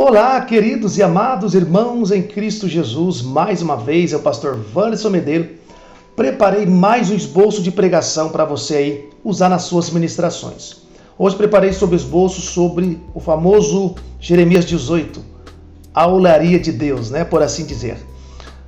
Olá, queridos e amados irmãos em Cristo Jesus. Mais uma vez, eu, pastor Wanderson Medeiros, preparei mais um esboço de pregação para você aí usar nas suas ministrações. Hoje preparei sobre o esboço sobre o famoso Jeremias 18, a olaria de Deus, por assim dizer.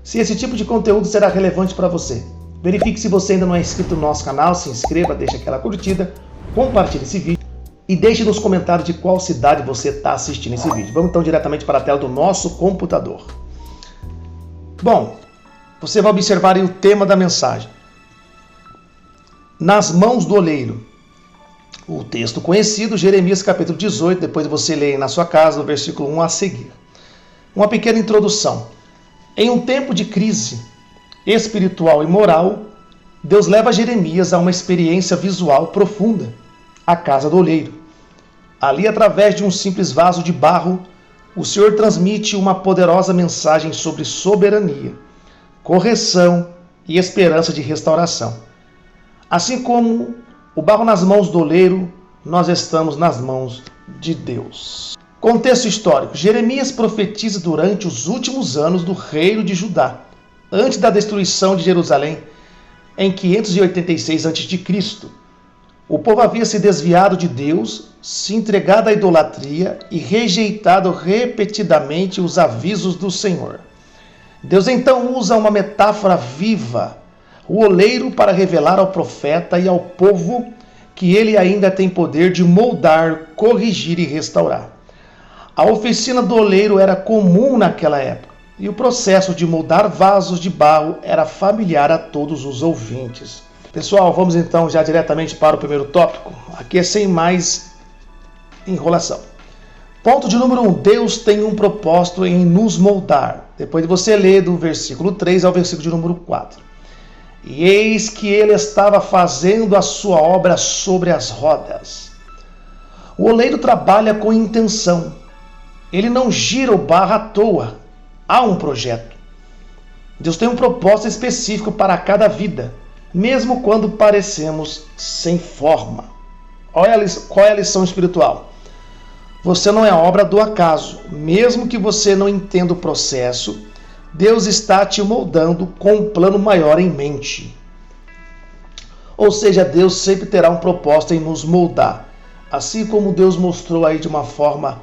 Se esse tipo de conteúdo será relevante para você, verifique se você ainda não é inscrito no nosso canal, se inscreva, deixe aquela curtida, compartilhe esse vídeo e deixe nos comentários de qual cidade você está assistindo esse vídeo. Vamos então diretamente para a tela do nosso computador. Bom, você vai observar aí o tema da mensagem. Nas mãos do oleiro. O texto conhecido, Jeremias capítulo 18, depois você lê na sua casa, no versículo 1 a seguir. Uma pequena introdução. Em um tempo de crise espiritual e moral, Deus leva Jeremias a uma experiência visual profunda, a casa do oleiro. Ali, através de um simples vaso de barro, o Senhor transmite uma poderosa mensagem sobre soberania, correção e esperança de restauração. Assim como o barro nas mãos do oleiro, nós estamos nas mãos de Deus. Contexto histórico. Jeremias profetiza durante os últimos anos do reino de Judá, antes da destruição de Jerusalém, em 586 a.C. O povo havia se desviado de Deus, se entregado à idolatria e rejeitado repetidamente os avisos do Senhor. Deus então usa uma metáfora viva, o oleiro, para revelar ao profeta e ao povo que ele ainda tem poder de moldar, corrigir e restaurar. A oficina do oleiro era comum naquela época e o processo de moldar vasos de barro era familiar a todos os ouvintes. Pessoal, vamos então já diretamente para o primeiro tópico. Aqui é sem mais enrolação. Ponto de número 1. Deus tem um propósito em nos moldar. Depois de você ler do versículo 3 ao versículo de número 4. E eis que ele estava fazendo a sua obra sobre as rodas. O oleiro trabalha com intenção. Ele não gira o barro à toa. Há um projeto. Deus tem um propósito específico para cada vida, mesmo quando parecemos sem forma. Olha qual é a lição espiritual. Você não é obra do acaso. Mesmo que você não entenda o processo, Deus está te moldando com um plano maior em mente. Ou seja, Deus sempre terá um propósito em nos moldar. Assim como Deus mostrou aí de uma forma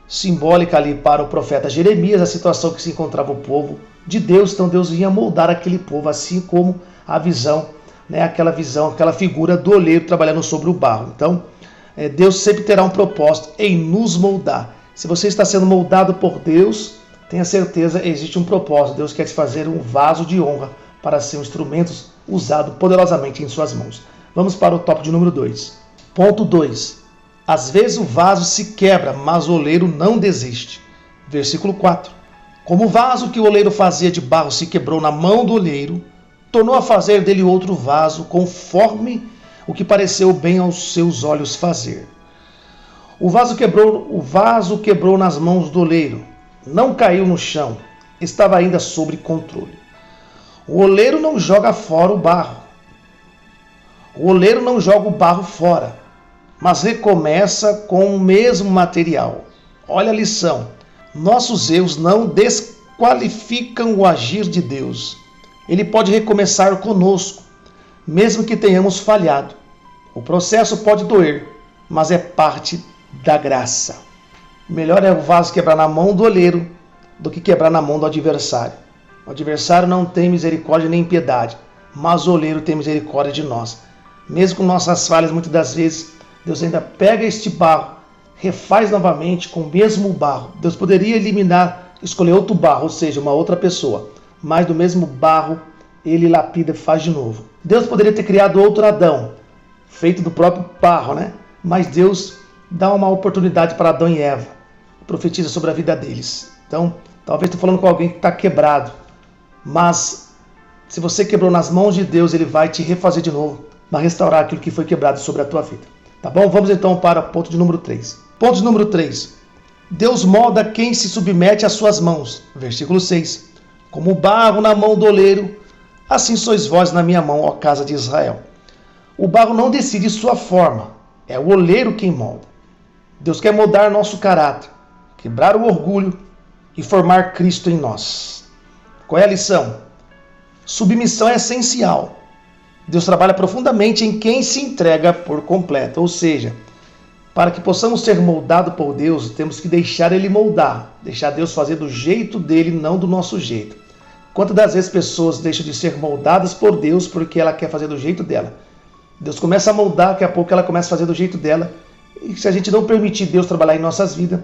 simbólica ali para o profeta Jeremias, a situação que se encontrava o povo de Deus. Então Deus vinha moldar aquele povo, assim como a visão, aquela figura do oleiro trabalhando sobre o barro. Então Deus sempre terá um propósito em nos moldar. Se você está sendo moldado por Deus, tenha certeza, existe um propósito. Deus quer te fazer um vaso de honra para ser um instrumento usado poderosamente em suas mãos. Vamos para o tópico de número 2. Ponto 2. Às vezes o vaso se quebra, mas o oleiro não desiste. Versículo 4. Como o vaso que o oleiro fazia de barro se quebrou na mão do oleiro, tornou a fazer dele outro vaso, conforme o que pareceu bem aos seus olhos fazer. O vaso quebrou nas mãos do oleiro, não caiu no chão, estava ainda sob controle. O oleiro não joga fora o barro. O oleiro não joga o barro fora, mas recomeça com o mesmo material. Olha a lição. Nossos erros não desqualificam o agir de Deus. Ele pode recomeçar conosco, mesmo que tenhamos falhado. O processo pode doer, mas é parte da graça. Melhor é o vaso quebrar na mão do oleiro do que quebrar na mão do adversário. O adversário não tem misericórdia nem piedade, mas o oleiro tem misericórdia de nós. Mesmo com nossas falhas, muitas das vezes, Deus ainda pega este barro, refaz novamente com o mesmo barro. Deus poderia escolher outro barro, ou seja, uma outra pessoa, mas do mesmo barro ele lapida e faz de novo. Deus poderia ter criado outro Adão, feito do próprio barro, Mas Deus dá uma oportunidade para Adão e Eva, profetiza sobre a vida deles. Então, talvez estou falando com alguém que está quebrado, mas se você quebrou nas mãos de Deus, ele vai te refazer de novo, vai restaurar aquilo que foi quebrado sobre a tua vida. Tá bom? Vamos então para o ponto de número 3. Ponto de número 3. Deus molda quem se submete às suas mãos. Versículo 6. Como o barro na mão do oleiro, assim sois vós na minha mão, ó casa de Israel. O barro não decide sua forma, é o oleiro quem molda. Deus quer moldar nosso caráter, quebrar o orgulho e formar Cristo em nós. Qual é a lição? Submissão é essencial. Deus trabalha profundamente em quem se entrega por completo. Ou seja, para que possamos ser moldados por Deus, temos que deixar Ele moldar. Deixar Deus fazer do jeito dele, não do nosso jeito. Quantas das vezes pessoas deixam de ser moldadas por Deus porque ela quer fazer do jeito dela? Deus começa a moldar, daqui a pouco ela começa a fazer do jeito dela. E se a gente não permitir Deus trabalhar em nossas vidas,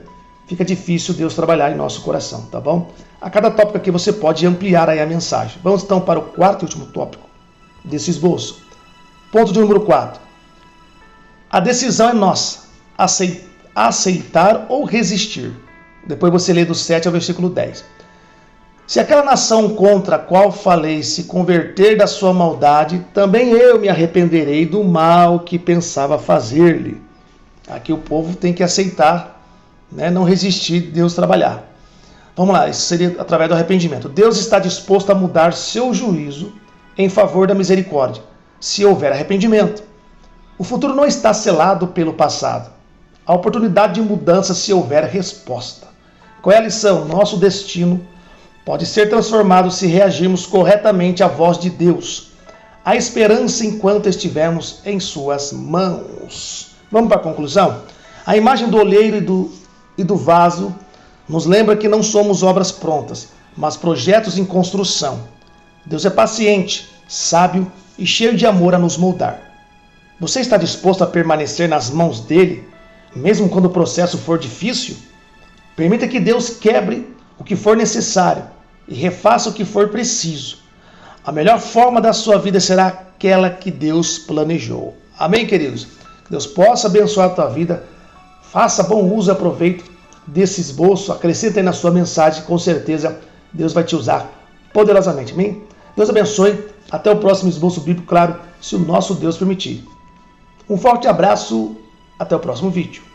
fica difícil Deus trabalhar em nosso coração, tá bom? A cada tópico aqui você pode ampliar aí a mensagem. Vamos então para o quarto e último tópico desse esboço. Ponto de número 4. A decisão é nossa, aceitar ou resistir. Depois você lê do 7 ao versículo 10. Se aquela nação contra a qual falei se converter da sua maldade, também eu me arrependerei do mal que pensava fazer-lhe. Aqui o povo tem que aceitar, né, não resistir de Deus trabalhar. Vamos lá, isso seria através do arrependimento. Deus está disposto a mudar seu juízo em favor da misericórdia, se houver arrependimento. O futuro não está selado pelo passado. A oportunidade de mudança se houver resposta. Qual é a lição? Nosso destino pode ser transformado se reagirmos corretamente à voz de Deus. Há esperança enquanto estivermos em suas mãos. Vamos para a conclusão? A imagem do olheiro e do vaso nos lembra que não somos obras prontas, mas projetos em construção. Deus é paciente, sábio e cheio de amor a nos moldar. Você está disposto a permanecer nas mãos dele, mesmo quando o processo for difícil? Permita que Deus quebre o que for necessário e refaça o que for preciso. A melhor forma da sua vida será aquela que Deus planejou. Amém, queridos? Que Deus possa abençoar a tua vida. Faça bom uso e aproveito desse esboço. Acrescenta aí na sua mensagem. Com certeza Deus vai te usar poderosamente. Amém? Deus abençoe. Até o próximo esboço bíblico, claro, se o nosso Deus permitir. Um forte abraço. Até o próximo vídeo.